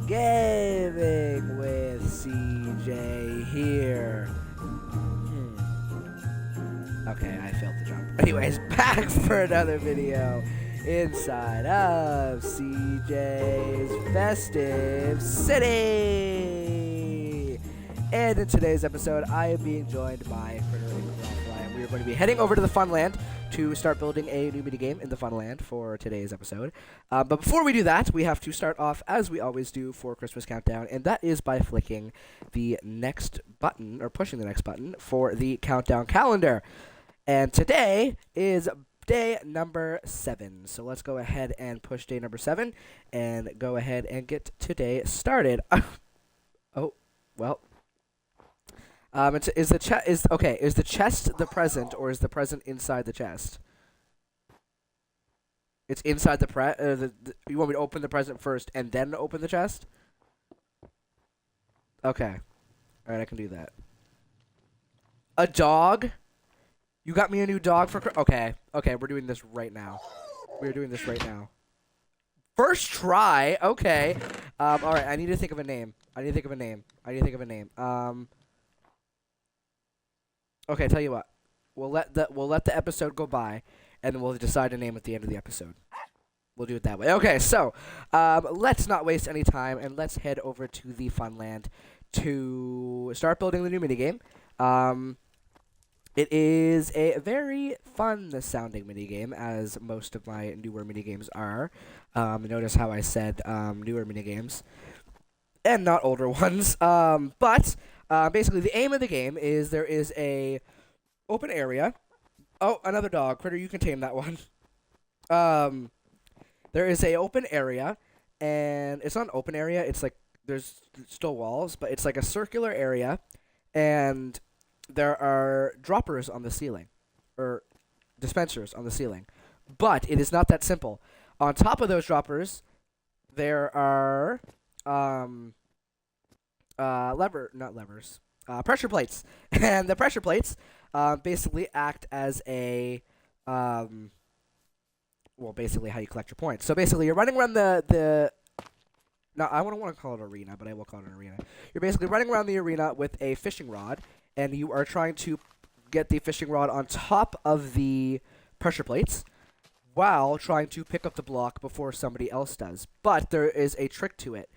Gaming with CJ here. Okay, I failed the jump. Anyways, back for another video inside of CJ's Festive City. And in today's episode, I am being joined by Critter and Rothfly, and we are going to be heading over to the Funland to start building a new minigame in the Funland for today's episode. But before we do that, we have to start off, as we always do for Christmas Countdown, and that is by flicking the next button, or pushing the next button, for the countdown calendar. And today is day number 7. So let's go ahead and push day number 7, and go ahead and get today started. Oh, well. Is the chest the present, or is the present inside the chest? It's inside the you want me to open the present first and then open the chest? Okay. All right, I can do that. A dog? You got me a new dog for okay, we're doing this right now. We're doing this right now. First try. Okay. All right, I need to think of a name. Okay, tell you what. We'll let the episode go by, and then we'll decide a name at the end of the episode. We'll do it that way. Okay, so let's not waste any time, and let's head over to the Funland to start building the new minigame. It is a very fun-sounding minigame, as most of my newer minigames are. Notice how I said newer minigames, and not older ones. But basically, the aim of the game is there is a open area. Oh, another dog. Critter, you can tame that one. There is a open area, and it's not an open area. It's like there's still walls, but it's like a circular area, and there are droppers on the ceiling, or dispensers on the ceiling. But it is not that simple. On top of those droppers, there are pressure plates. And the pressure plates basically act as a basically how you collect your points. So basically you're running around the now I don't want to call it arena, but I will call it an arena. You're basically running around the arena with a fishing rod, and you are trying to get the fishing rod on top of the pressure plates while trying to pick up the block before somebody else does. But there is a trick to it.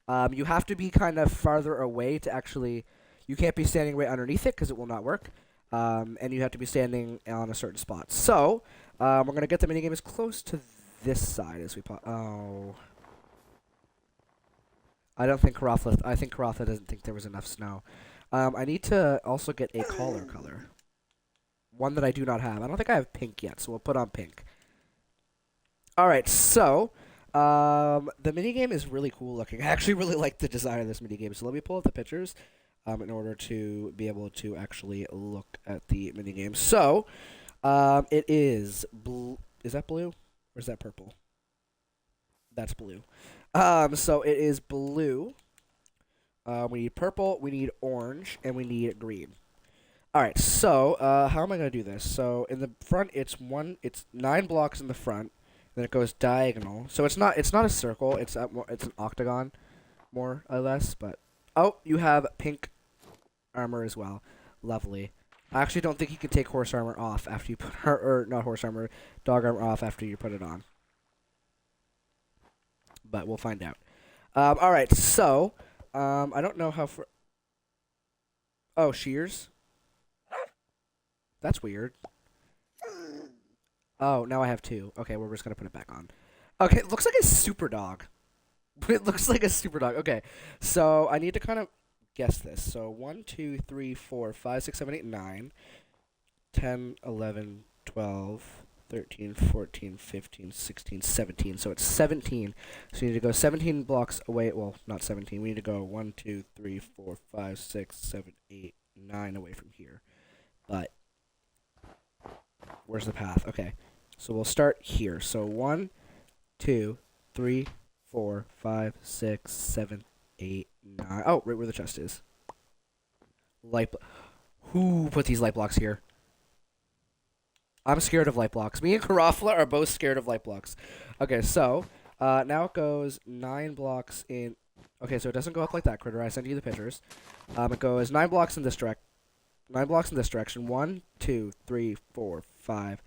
You have to be kind of farther away to actually... You can't be standing right underneath it because it will not work. And you have to be standing on a certain spot. So, we're going to get the minigame as close to this side as we Oh. I think Karatha doesn't think there was enough snow. I need to also get a collar color. One that I do not have. I don't think I have pink yet, so we'll put on pink. Alright, so... the minigame is really cool looking. I actually really like the design of this minigame, so let me pull up the pictures in order to be able to actually look at the minigame. So, it is blue. Is that blue? Or is that purple? That's blue. So it is blue. We need purple, we need orange, and we need green. Alright, so, how am I going to do this? So, in the front, it's 9 blocks in the front. Then it goes diagonal. So it's not a circle. It's an octagon, more or less. But oh, you have pink armor as well. Lovely. I actually don't think you can take horse armor off after you put not horse armor, dog armor off after you put it on. But we'll find out. All right. So I don't know how for. Oh, shears. That's weird. Oh, now I have 2. Okay, we're just going to put it back on. Okay, it looks like a super dog. It looks like a super dog. Okay, so I need to kind of guess this. So 1, 2, 3, 4, 5, 6, 7, 8, 9, 10, 11, 12, 13, 14, 15, 16, 17. So it's 17. So you need to go 17 blocks away. Well, not 17. We need to go 1, 2, 3, 4, 5, 6, 7, 8, 9 away from here. But where's the path? Okay. So we'll start here. So 1, 2, 3, 4, 5, 6, 7, 8, 9. Oh, right where the chest is. Who put these light blocks here? I'm scared of light blocks. Me and Karafla are both scared of light blocks. Okay, so now it goes 9 blocks in. Okay, so it doesn't go up like that, Critter. I sent you the pictures. It goes 9 blocks in this 9 blocks in this direction. 1, 2, 3, 4, 5,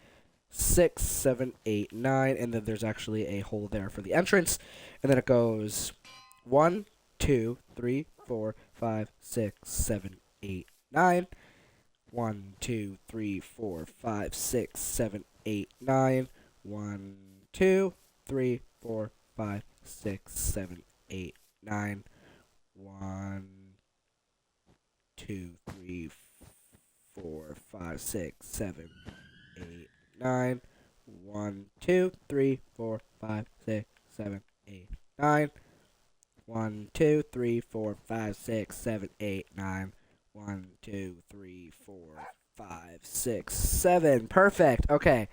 6, 7, 8, 9, and then there's actually a hole there for the entrance. And then it goes 1, 2, 3, 4, 5, 6, 7, 8, 9. 1, 2, 3, 4, 5, 6, 7, 8, 9. 1, 2, 3, 4, 5, 6, 7, 8, 9. 1, 2, 3, 4, 5, 6, 7, 8, 9. 1, 2, 3, 4, 5, 6, 7, 8, 9. 1, 2, 3, 4, 5, 6, 7, 8, 9. 1, 2, 3, 4, 5, 6, 7. Perfect. Okay.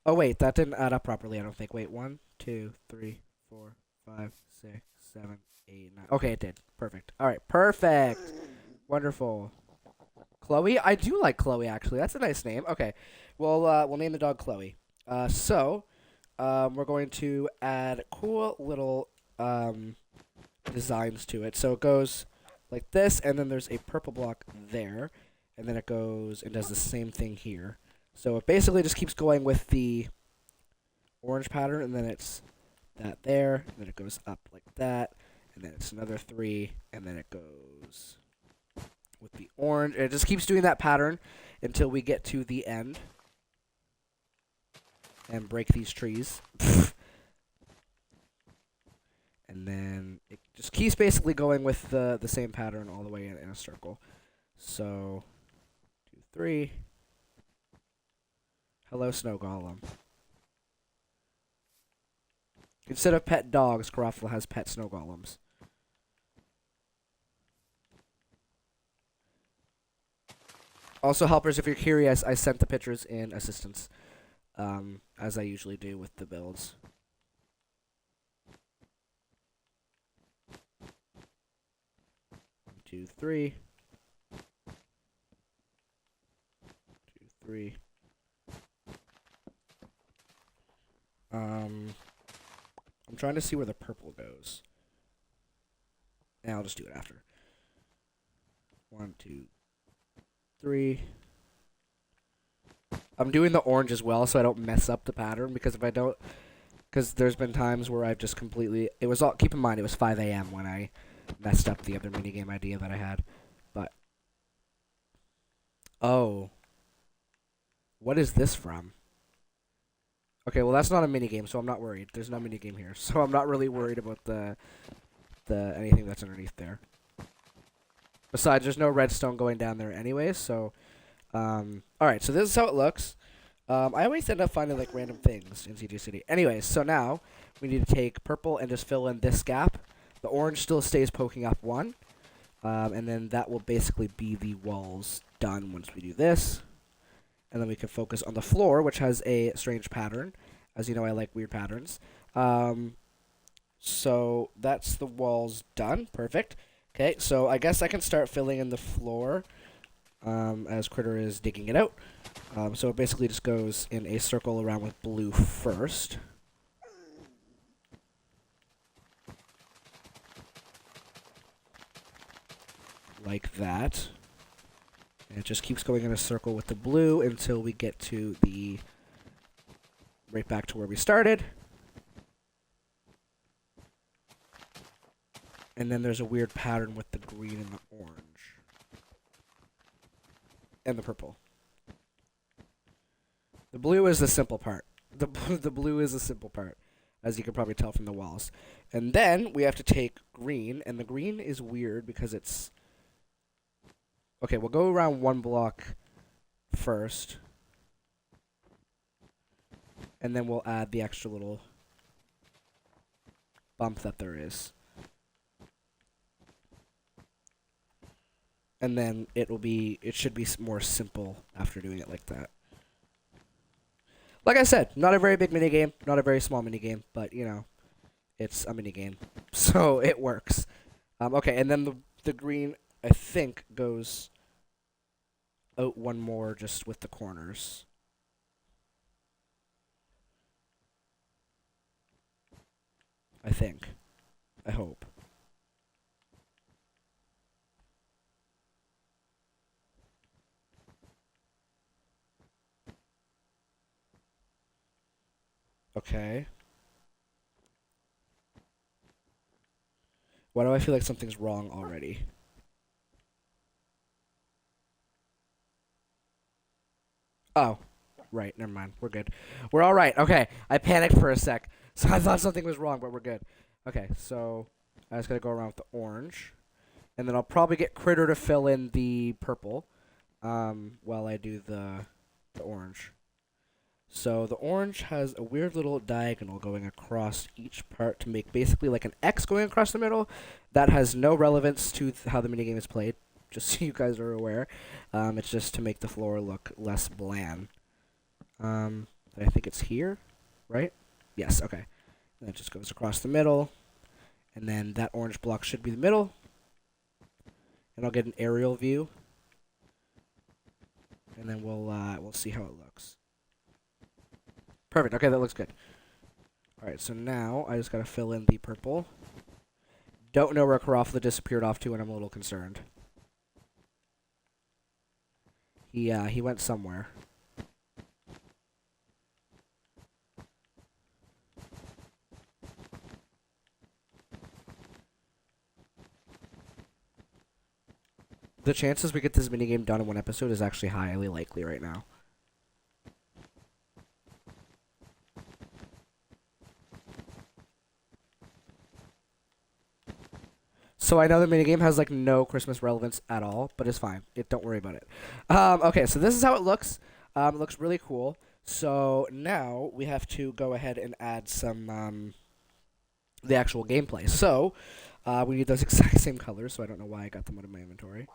Oh, wait. That didn't add up properly, I don't think. Wait. 1, 2, 3, 4, 5, 6, 7, 8, 9. Okay, it did. Perfect. All right. Perfect. Wonderful. Chloe? I do like Chloe, actually. That's a nice name. Okay. We'll name the dog Chloe. We're going to add cool little designs to it. So it goes like this, and then there's a purple block there, and then it goes and does the same thing here. So it basically just keeps going with the orange pattern, and then it's that there, and then it goes up like that, and then it's another 3, and then it goes with the orange. It just keeps doing that pattern until we get to the end and break these trees. And then it just keeps basically going with the same pattern all the way in a circle. So, 2, 3. Hello, snow golem. Instead of pet dogs, Garofalo has pet snow golems. Also, helpers, if you're curious, I sent the pictures in assistance, as I usually do with the builds. 2, 3. 2, 3. I'm trying to see where the purple goes. And I'll just do it after. 1, 2, 3. I'm doing the orange as well, so I don't mess up the pattern, because if I don't, because there's been times where I've just completely, it was all, keep in mind, it was 5 a.m. when I messed up the other minigame idea that I had, but, oh, what is this from? Okay, well, that's not a minigame, so I'm not worried. There's no minigame here, so I'm not really worried about the anything that's underneath there. Besides, there's no redstone going down there anyways, so, alright, so this is how it looks. I always end up finding, like, random things in CG City. Anyways, so now, we need to take purple and just fill in this gap. The orange still stays poking up 1. And then that will basically be the walls done once we do this. And then we can focus on the floor, which has a strange pattern. As you know, I like weird patterns. So that's the walls done. Perfect. Okay, so I guess I can start filling in the floor as Critter is digging it out. So it basically just goes in a circle around with blue first. Like that. And it just keeps going in a circle with the blue until we get to the right back to where we started. And then there's a weird pattern with the green and the orange. And the purple. The blue is the simple part. The blue is the simple part, as you can probably tell from the walls. And then we have to take green, and the green is weird because it's... Okay, we'll go around 1 block first. And then we'll add the extra little bump that there is. And then it should be more simple after doing it like that. Like I said, not a very big minigame, not a very small minigame, but, you know, it's a minigame. So it works. Okay, and then the green, I think, goes out 1 more just with the corners. I think. I hope. Okay. Why do I feel like something's wrong already? Oh, right. Never mind. We're good. We're all right. Okay. I panicked for a sec, so I thought something was wrong, but we're good. Okay. So I just gotta go around with the orange, and then I'll probably get Critter to fill in the purple, while I do the orange. So the orange has a weird little diagonal going across each part to make basically like an X going across the middle. That has no relevance to how the minigame is played, just so you guys are aware. It's just to make the floor look less bland. I think it's here, right? Yes, okay. And it just goes across the middle, and then that orange block should be the middle, and I'll get an aerial view, and then we'll see how it looks. Perfect. Okay, that looks good. All right, so now I just gotta fill in the purple. Don't know where Karofla disappeared off to, and I'm a little concerned. He went somewhere. The chances we get this minigame done in one episode is actually highly likely right now. So I know the minigame has like no Christmas relevance at all, but it's fine. Don't worry about it. Okay, so this is how it looks. It looks really cool. So now we have to go ahead and add some the actual gameplay. So we need those exact same colors. So I don't know why I got them out of my inventory.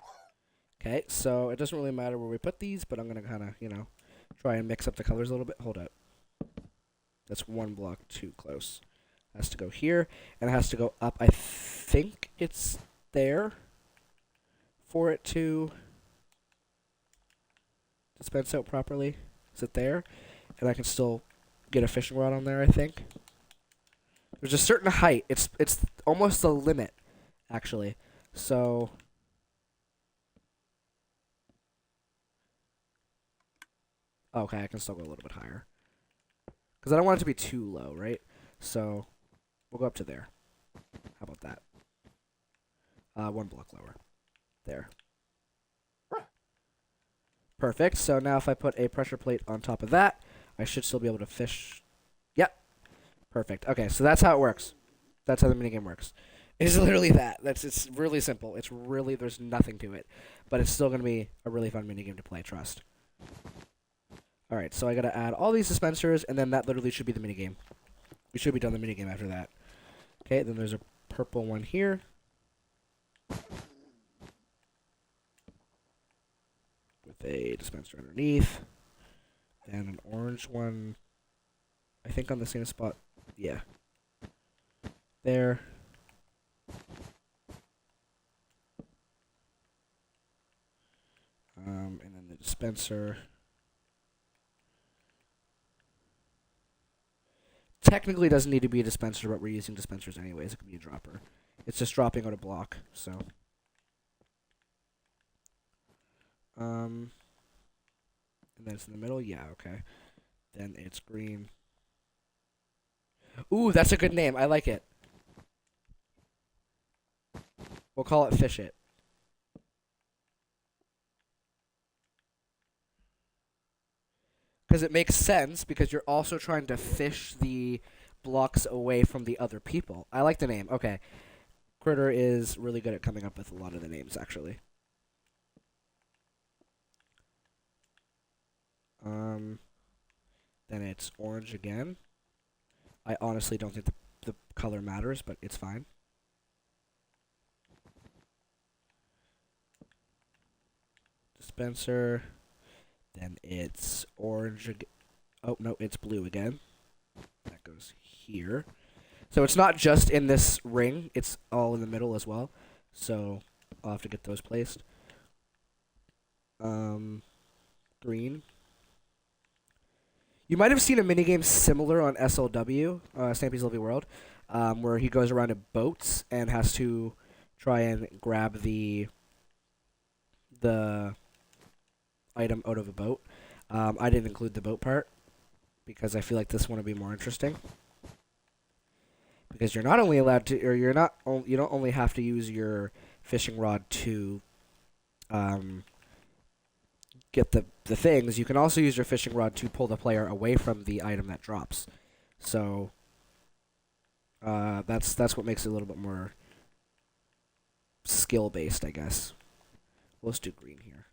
Okay, so it doesn't really matter where we put these, but I'm gonna kind of try and mix up the colors a little bit. Hold up. That's one block too close. It has to go here, and it has to go up. I think it's there for it to dispense out properly. Is it there? And I can still get a fishing rod on there, I think. There's a certain height. It's almost the limit, actually. So okay, I can still go a little bit higher. Because I don't want it to be too low, right? So we'll go up to there. How about that? One block lower. There. Perfect. So now if I put a pressure plate on top of that, I should still be able to fish. Yep. Perfect. Okay, so that's how it works. That's how the minigame works. It's literally that. It's really simple. It's really there's nothing to it. But it's still gonna be a really fun minigame to play, trust. Alright, so I gotta add all these dispensers, and then that literally should be the minigame. We should be done the minigame after that. Okay, then there's a purple one here. With a dispenser underneath. And an orange one, I think on the same spot. Yeah. There. And then the dispenser. Technically doesn't need to be a dispenser, but we're using dispensers anyways. It could be a dropper. It's just dropping out a block, so. And then it's in the middle? Yeah, okay. Then it's green. Ooh, that's a good name. I like it. We'll call it Fish It. Because it makes sense, because you're also trying to fish the blocks away from the other people. I like the name. Okay. Critter is really good at coming up with a lot of the names, actually. Then it's orange again. I honestly don't think the color matters, but it's fine. Dispenser. Then it's orange again. Oh, no, it's blue again. That goes here. So it's not just in this ring, it's all in the middle as well. So I'll have to get those placed. Green. You might have seen a minigame similar on SLW, Stampy's Lovely World, where he goes around in boats and has to try and grab the item out of a boat. I didn't include the boat part, because I feel like this one will be more interesting. Because you're not only allowed to, or you're not, you don't only have to use your fishing rod to get the things. You can also use your fishing rod to pull the player away from the item that drops. So that's what makes it a little bit more skill based, I guess. Let's do green here.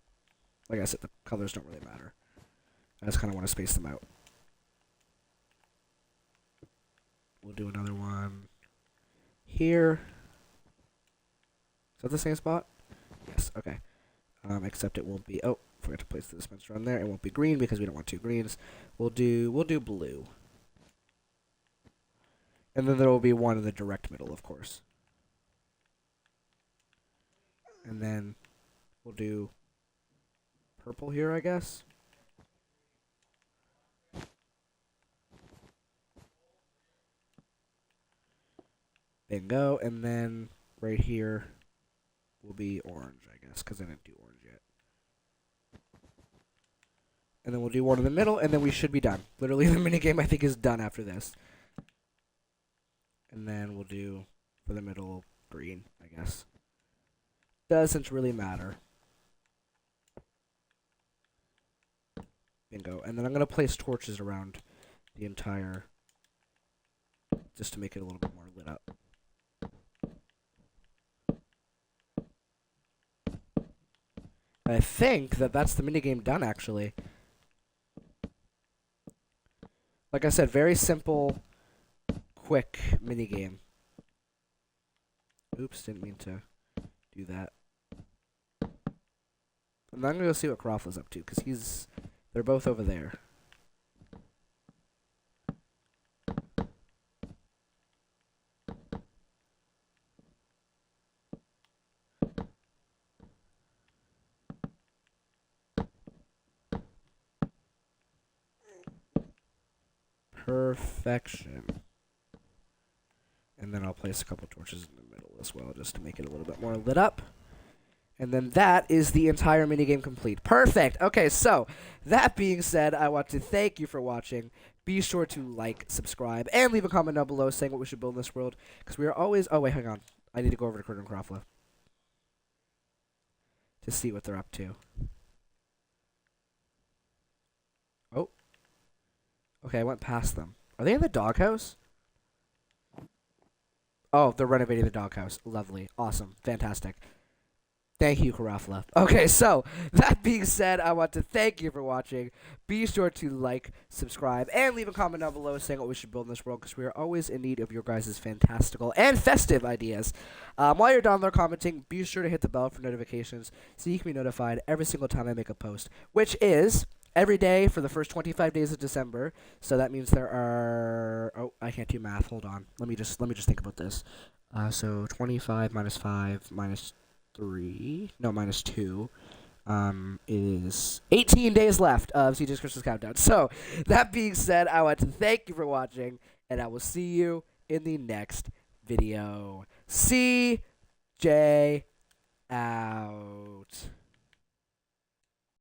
Like I said, the colors don't really matter. I just kind of want to space them out. We'll do another one here. Is that the same spot? Yes, okay. Except it won't be, oh, forgot to place the dispenser on there. It won't be green because we don't want two greens. We'll do blue. And then there will be one in the direct middle, of course. And then we'll do purple here, I guess. Bingo. And then right here will be orange, I guess, because I didn't do orange yet. And then we'll do one in the middle, and then we should be done. Literally, the minigame, I think, is done after this. And then we'll do, for the middle, green, I guess. Doesn't really matter. Bingo. And then I'm going to place torches around the entire, just to make it a little bit more lit up. I think that that's the minigame done, actually. Like I said, very simple, quick minigame. Oops, didn't mean to do that. And then I'm going to go see what Karofla's up to, because they're both over there. Perfection. And then I'll place a couple torches in the middle as well, just to make it a little bit more lit up. And then that is the entire minigame complete. Perfect! Okay, so, that being said, I want to thank you for watching. Be sure to like, subscribe, and leave a comment down below saying what we should build in this world. Because we are always... Oh, wait, hang on. I need to go over to Kurt and Karofla to see what they're up to. Oh. Okay, I went past them. Are they in the doghouse? Oh, they're renovating the doghouse. Lovely. Awesome. Fantastic. Thank you, Karofla. Okay, so, that being said, I want to thank you for watching. Be sure to like, subscribe, and leave a comment down below saying what we should build in this world, because we are always in need of your guys' fantastical and festive ideas. While you're down there commenting, be sure to hit the bell for notifications so you can be notified every single time I make a post, which is every day for the first 25 days of December. So that means there are... Oh, I can't do math. Hold on. Let me just think about this. So 25 minus 5 minus 3, no, minus 2, is 18 days left of CJ's Christmas Countdown. So, that being said, I want to thank you for watching, and I will see you in the next video. CJ out.